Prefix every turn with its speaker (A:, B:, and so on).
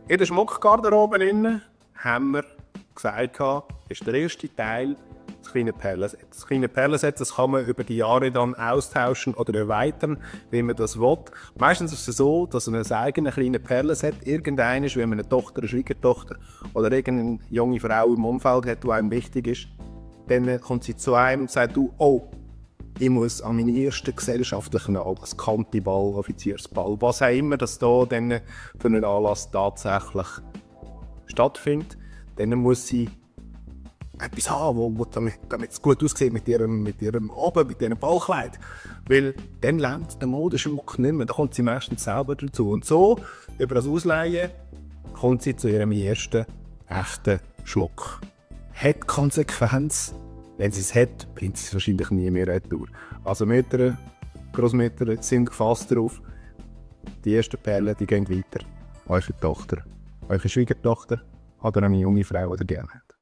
A: In der Schmuckgarderobe innen haben wir gesagt, ist der erste Teil das kleine Perlenset. Das kleine Perlenset, das kann man über die Jahre dann austauschen oder erweitern, wie man das will. Meistens ist es so, dass man ein eigenes kleines Perlenset irgendeines, wenn man eine Tochter, eine Schwiegertochter oder irgendeine junge Frau im Umfeld hat, die einem wichtig ist, dann kommt sie zu einem und sagt, du, oh, ich muss an meinen ersten gesellschaftlichen Anlass, Kantiball, Offiziersball, was auch immer das da dann für einen Anlass tatsächlich stattfindet, dann muss sie etwas haben, damit es gut aussieht mit ihrem Oben, mit ihrem Ballkleid. Weil dann lernt der Modeschmuck nicht mehr, da kommt sie meistens selber dazu. Und so, über das Ausleihen, kommt sie zu ihrem ersten echten Schmuck. Hat Konsequenz. Wenn sie es hat, bringt sie es wahrscheinlich nie mehr retour. Also Mütter, Großmütter sind gefasst darauf. Die ersten Perlen, die gehen weiter. Eure Tochter, eure Schwiegertochter oder eine junge Frau, die ihr gerne habt.